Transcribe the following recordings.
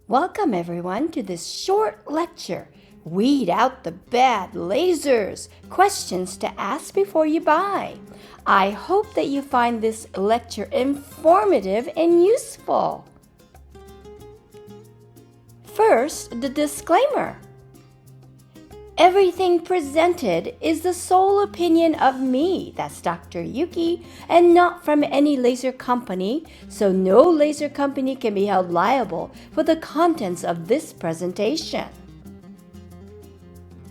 Welcome everyone to this short lecture. Weed out the bad lasers. Questions to ask before you buy. I hope that you find this lecture informative and useful. First, the disclaimer. Everything presented is the sole opinion of me, that's Dr. Yuki, and not from any laser company, so no laser company can be held liable for the contents of this presentation.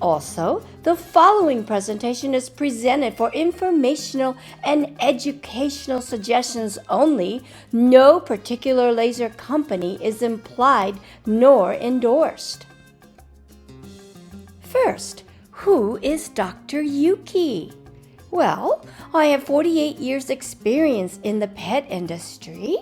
Also, the following presentation is presented for informational and educational suggestions only. No particular laser company is implied nor endorsed. First, who is Dr. Yuki? Well, I have 48 years experience in the pet industry.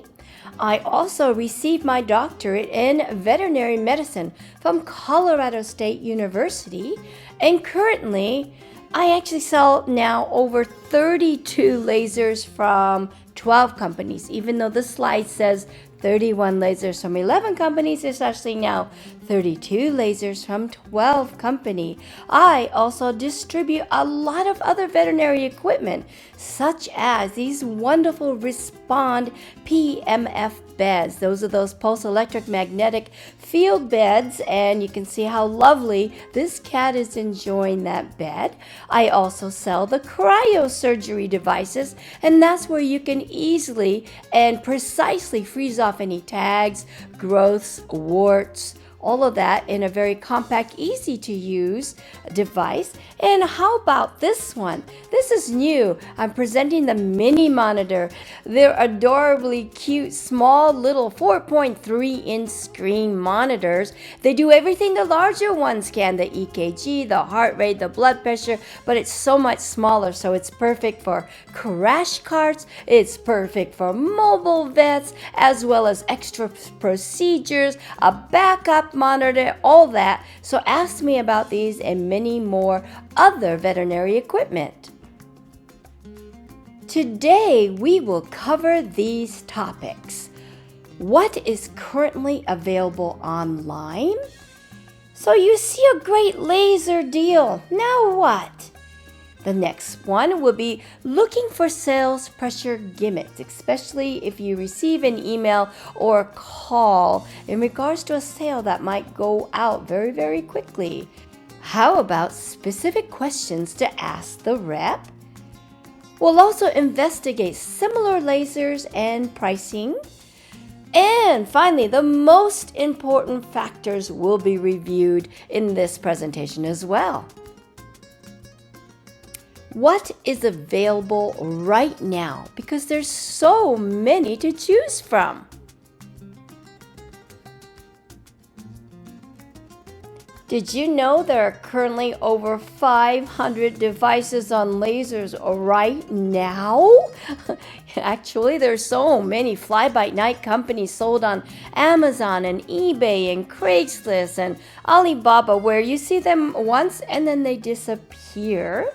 I also received my doctorate in veterinary medicine from Colorado State University, and currently I actually sell now over 32 lasers from 12 companies. Even though this slide says 31 lasers from 11 companies, it's actually now 32 lasers from 12 companies. I also distribute a lot of other veterinary equipment, such as these wonderful Respond PMF beds. Those are those pulse electric magnetic field beds, and you can see how lovely this cat is enjoying that bed. I also sell the cryosurgery devices, and that's where you can easily and precisely freeze off any tags, growths, warts, all of that in a very compact, easy to use device. And how about this one? This is new. I'm presenting the mini monitor. They're adorably cute, small little 4.3-inch screen monitors. They do everything the larger ones can, the EKG, the heart rate, the blood pressure, but it's so much smaller, so it's perfect for crash carts, it's perfect for mobile vets, as well as extra procedures, a backup monitor, all that. So ask me about these and many more other veterinary equipment. Today we will cover these topics. What is currently available online? So you see a great laser deal. Now what? The next one will be looking for sales pressure gimmicks, especially if you receive an email or call in regards to a sale that might go out very, very quickly. How about specific questions to ask the rep? We'll also investigate similar lasers and pricing. And finally, the most important factors will be reviewed in this presentation as well. What is available right now? Because there's so many to choose from. Did you know there are currently over 500 devices on lasers right now? Actually, there's so many fly-by-night companies sold on Amazon and eBay and Craigslist and Alibaba, where you see them once and then they disappear.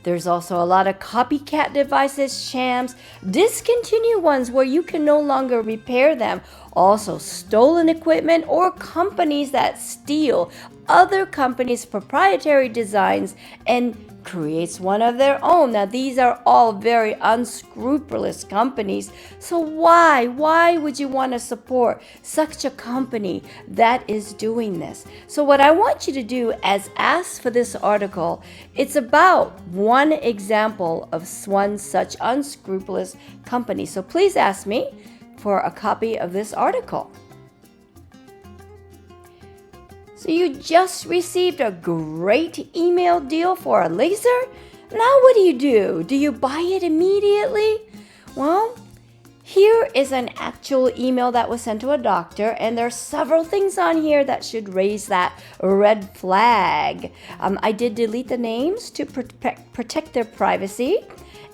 There's also a lot of copycat devices, shams, discontinued ones where you can no longer repair them. Also stolen equipment or companies that steal other companies' proprietary designs and creates one of their own. Now these are all very unscrupulous companies. So why would you want to support such a company that is doing this? So what I want you to do as asked for this article, it's about one example of one such unscrupulous company. So please ask me for a copy of this article. So you just received a great email deal for a laser? Now what do? Do you buy it immediately? Well, here is an actual email that was sent to a doctor, and there are several things on here that should raise that red flag. I did delete the names to protect their privacy.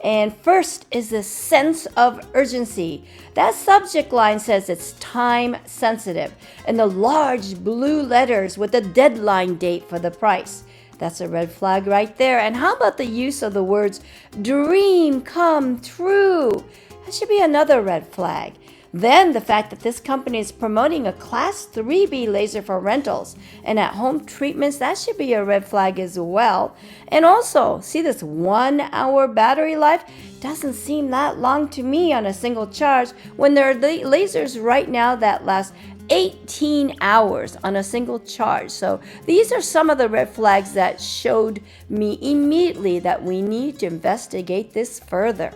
And first is the sense of urgency. That subject line says it's time sensitive, and the large blue letters with the deadline date for the price. That's a red flag right there. And how about the use of the words dream come true? That should be another red flag. Then the fact that this company is promoting a Class 3B laser for rentals and at-home treatments, that should be a red flag as well. And also, see this 1-hour battery life? Doesn't seem that long to me on a single charge when there are lasers right now that last 18 hours on a single charge. So these are some of the red flags that showed me immediately that we need to investigate this further.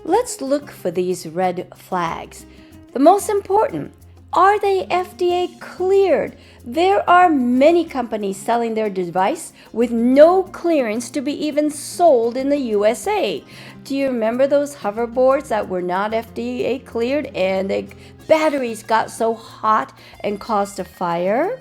Let's look for these red flags. The most important, are they FDA cleared? There are many companies selling their device with no clearance to be even sold in the USA. Do you remember those hoverboards that were not FDA cleared and the batteries got so hot and caused a fire?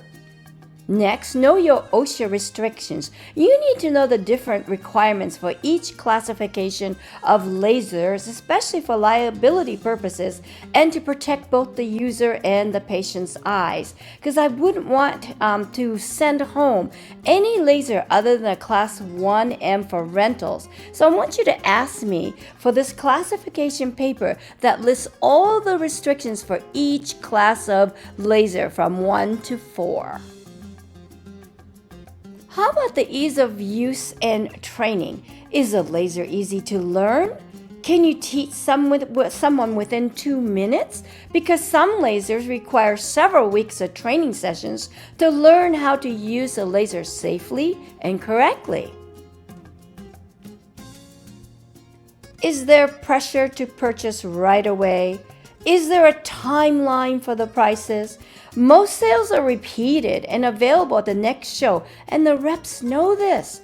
Next, know your OSHA restrictions. You need to know the different requirements for each classification of lasers, especially for liability purposes and to protect both the user and the patient's eyes. Because I wouldn't want to send home any laser other than a Class 1M for rentals. So I want you to ask me for this classification paper that lists all the restrictions for each class of laser from 1 to 4. How about the ease of use and training? Is a laser easy to learn? Can you teach someone within 2 minutes? Because some lasers require several weeks of training sessions to learn how to use a laser safely and correctly. Is there pressure to purchase right away? Is there a timeline for the prices? Most sales are repeated and available at the next show, and the reps know this.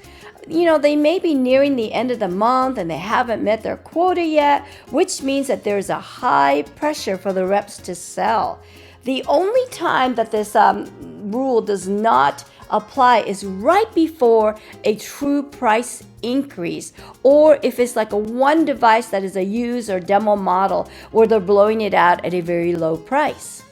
They may be nearing the end of the month and they haven't met their quota yet, which means that there's a high pressure for the reps to sell. The only time that this rule does not apply is right before a true price increase, or if it's like a one device that is a used or demo model where they're blowing it out at a very low price.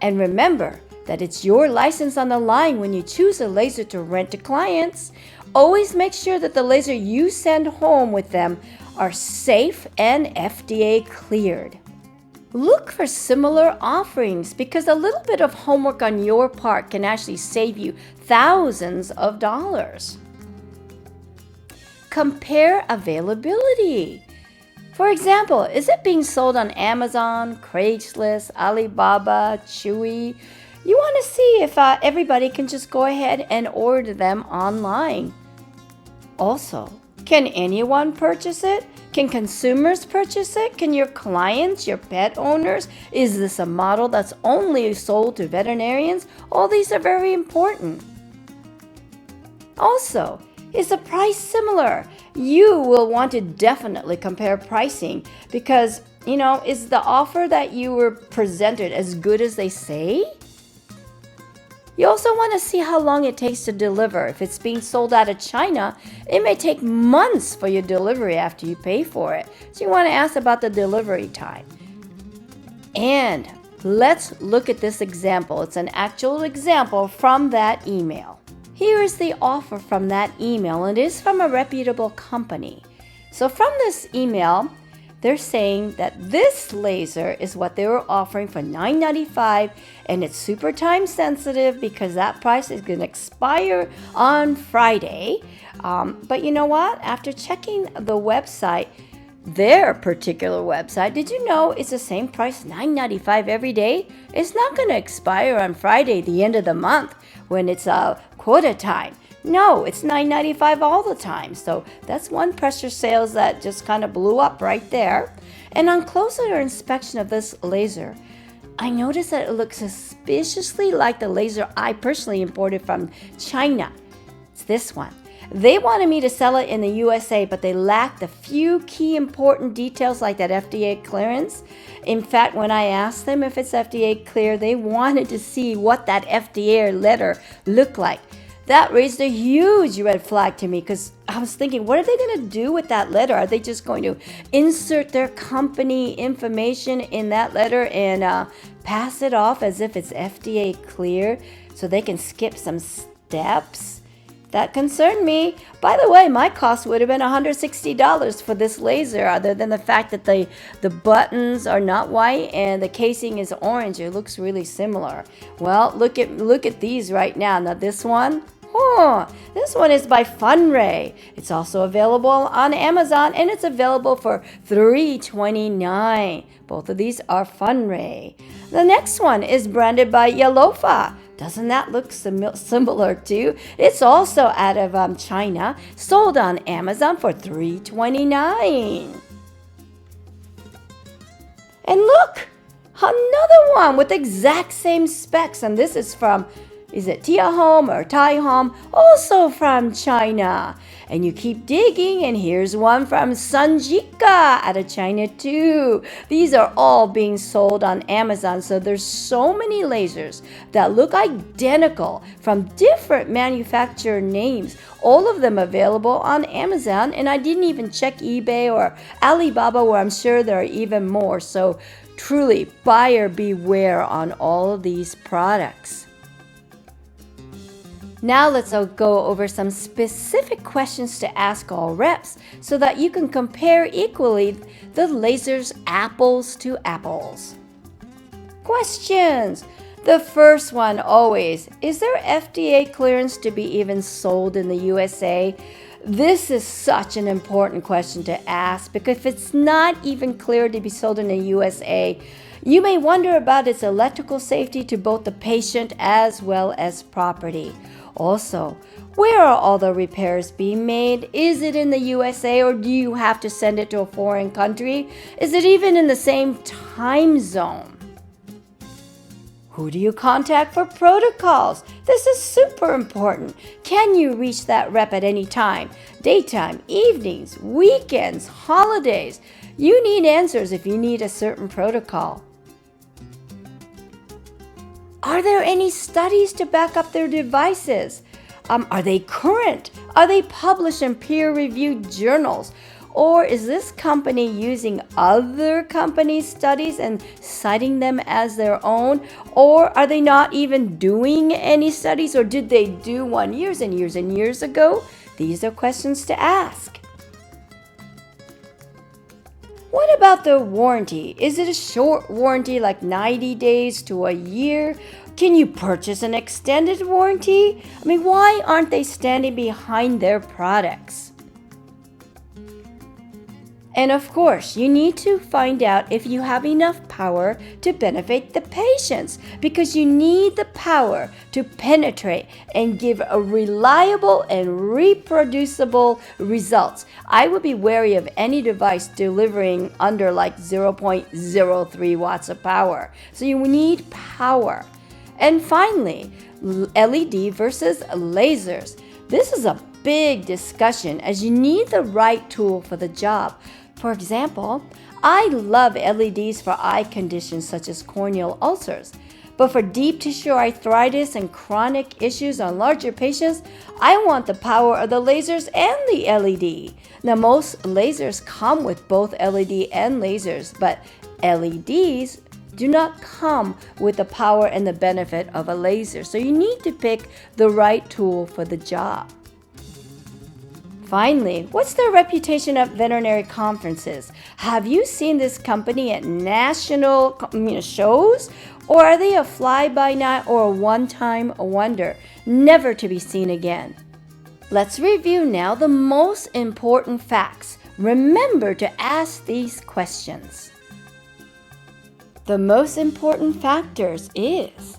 And remember that it's your license on the line when you choose a laser to rent to clients. Always make sure that the laser you send home with them are safe and FDA cleared. Look for similar offerings because a little bit of homework on your part can actually save you thousands of dollars. Compare availability. For example, is it being sold on Amazon, Craigslist, Alibaba, Chewy? You want to see if everybody can just go ahead and order them online. Also, can anyone purchase it? Can consumers purchase it? Can your clients, your pet owners? Is this a model that's only sold to veterinarians? All these are very important. Also, is the price similar? You will want to definitely compare pricing because, is the offer that you were presented as good as they say? You also want to see how long it takes to deliver. If it's being sold out of China, it may take months for your delivery after you pay for it. So you want to ask about the delivery time. And let's look at this example. It's an actual example from that email. Here is the offer from that email, and it is from a reputable company. So from this email, they're saying that this laser is what they were offering for $9.95, and it's super time sensitive because that price is going to expire on Friday. But you know what? After checking the website, their particular website, did you know it's the same price, $9.95 every day? It's not going to expire on Friday, the end of the month, when it's quota time. No, it's $9.95 all the time. So that's one pressure sales that just kind of blew up right there. And on closer inspection of this laser, I noticed that it looks suspiciously like the laser I personally imported from China. It's this one. They wanted me to sell it in the USA, but they lacked a few key important details like that FDA clearance. In fact, when I asked them if it's FDA clear, they wanted to see what that FDA letter looked like. That raised a huge red flag to me because I was thinking, what are they going to do with that letter? Are they just going to insert their company information in that letter and pass it off as if it's FDA clear so they can skip some steps? That concerned me. By the way, my cost would have been $160 for this laser, other than the fact that the buttons are not white and the casing is orange. It looks really similar. Well, look at these right now. Now this one, this one is by Funray. It's also available on Amazon, and it's available for $329. Both of these are Funray. The next one is branded by Yalofa. Doesn't that look similar too? It's also out of China, sold on Amazon for $329. And look, another one with the exact same specs, and this is from, is it Tia Home or Tai Home? Also from China. And you keep digging, and here's one from Sanjika out of China too. These are all being sold on Amazon, so there's so many lasers that look identical from different manufacturer names. All of them available on Amazon, and I didn't even check eBay or Alibaba, where I'm sure there are even more. So truly, buyer beware on all of these products. Now let's go over some specific questions to ask all reps so that you can compare equally the lasers apples to apples. Questions. The first one always, is there FDA clearance to be even sold in the USA? This is such an important question to ask because if it's not even cleared to be sold in the USA, you may wonder about its electrical safety to both the patient as well as property. Also, where are all the repairs being made? Is it in the USA, or do you have to send it to a foreign country? Is it even in the same time zone? Who do you contact for protocols? This is super important. Can you reach that rep at any time? Daytime, evenings, weekends, holidays. You need answers if you need a certain protocol. Are there any studies to back up their devices? Are they current? Are they published in peer-reviewed journals? Or is this company using other companies' studies and citing them as their own? Or are they not even doing any studies? Or did they do one years and years and years ago? These are questions to ask. What about the warranty? Is it a short warranty like 90 days to a year? Can you purchase an extended warranty? Why aren't they standing behind their products? And of course, you need to find out if you have enough power to benefit the patients, because you need the power to penetrate and give a reliable and reproducible results. I would be wary of any device delivering under like 0.03 watts of power. So you need power. And finally, LED versus lasers. This is a big discussion as you need the right tool for the job. For example, I love LEDs for eye conditions such as corneal ulcers. But for deep tissue arthritis and chronic issues on larger patients, I want the power of the lasers and the LED. Now, most lasers come with both LED and lasers, but LEDs do not come with the power and the benefit of a laser. So you need to pick the right tool for the job. Finally, what's their reputation at veterinary conferences? Have you seen this company at national shows? Or are they a fly-by-night or a one-time wonder, never to be seen again? Let's review now the most important facts. Remember to ask these questions. The most important factors is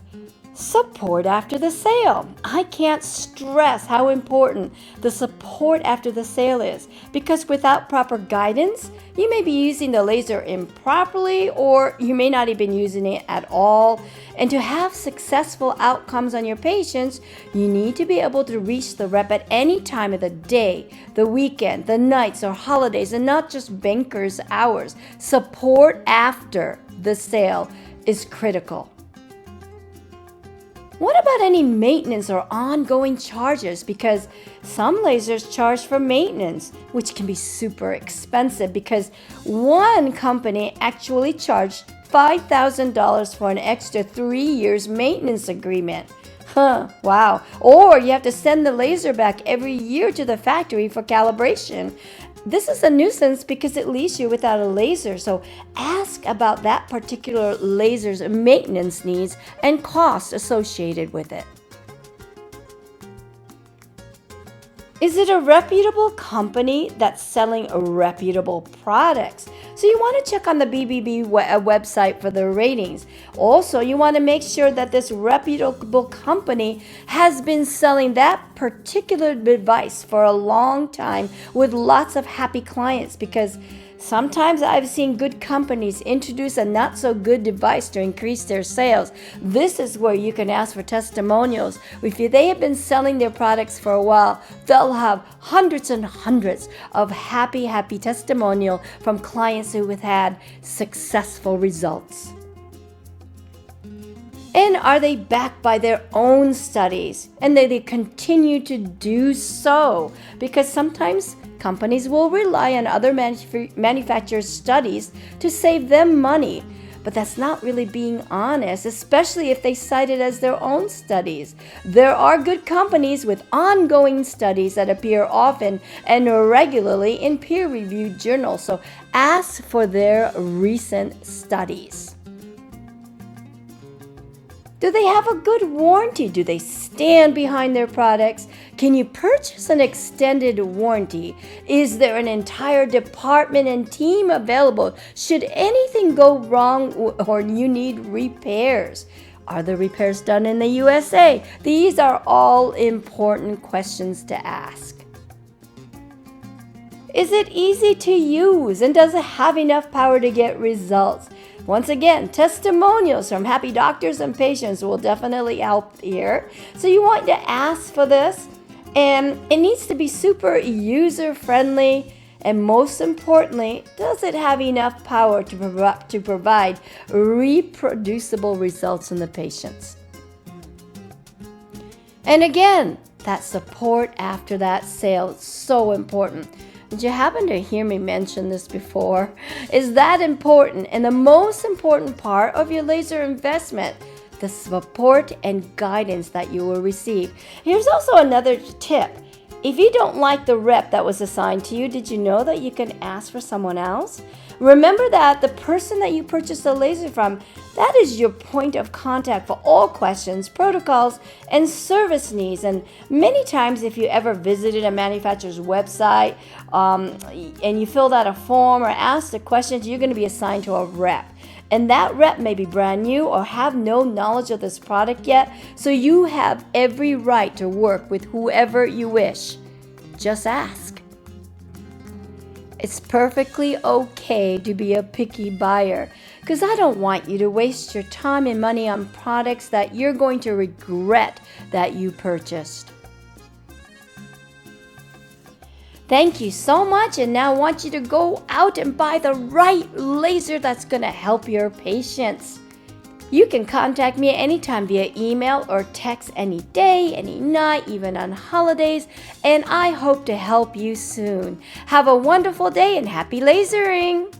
support after the sale. I can't stress how important the support after the sale is, because without proper guidance, you may be using the laser improperly, or you may not even using it at all. And to have successful outcomes on your patients, you need to be able to reach the rep at any time of the day, the weekend, the nights or holidays, and not just bankers' hours. Support after the sale is critical. What about any maintenance or ongoing charges? Because some lasers charge for maintenance, which can be super expensive, because one company actually charged $5,000 for an extra 3 years maintenance agreement. Wow. Or you have to send the laser back every year to the factory for calibration. This is a nuisance because it leaves you without a laser. So ask about that particular laser's maintenance needs and costs associated with it. Is it a reputable company that's selling reputable products? So you want to check on the BBB website for the ratings. Also, you want to make sure that this reputable company has been selling that particular device for a long time with lots of happy clients, because sometimes I've seen good companies introduce a not so good device to increase their sales. This is where you can ask for testimonials. If they have been selling their products for a while, they'll have hundreds and hundreds of happy testimonial from clients who have had successful results. And are they backed by their own studies? And they continue to do so, because sometimes companies will rely on other manufacturers' studies to save them money. But that's not really being honest, especially if they cite it as their own studies. There are good companies with ongoing studies that appear often and regularly in peer-reviewed journals. So ask for their recent studies. Do they have a good warranty? Do they stand behind their products? Can you purchase an extended warranty? Is there an entire department and team available should anything go wrong or you need repairs? Are the repairs done in the USA? These are all important questions to ask. Is it easy to use, and does it have enough power to get results? Once again, testimonials from happy doctors and patients will definitely help here. So you want to ask for this, and it needs to be super user-friendly, and most importantly, does it have enough power to provide reproducible results in the patients? And again, that support after that sale is so important. Did you happen to hear me mention this before? Is that important and the most important part of your laser investment? The support and guidance that you will receive. Here's also another tip. If you don't like the rep that was assigned to you, did you know that you can ask for someone else? Remember that the person that you purchased the laser from, that is your point of contact for all questions, protocols, and service needs. And many times if you ever visited a manufacturer's website and you filled out a form or asked the questions, you're going to be assigned to a rep. And that rep may be brand new or have no knowledge of this product yet, so you have every right to work with whoever you wish. Just ask. It's perfectly okay to be a picky buyer, because I don't want you to waste your time and money on products that you're going to regret that you purchased. Thank you so much, and now I want you to go out and buy the right laser that's going to help your patients. You can contact me anytime via email or text any day, any night, even on holidays, and I hope to help you soon. Have a wonderful day and happy lasering!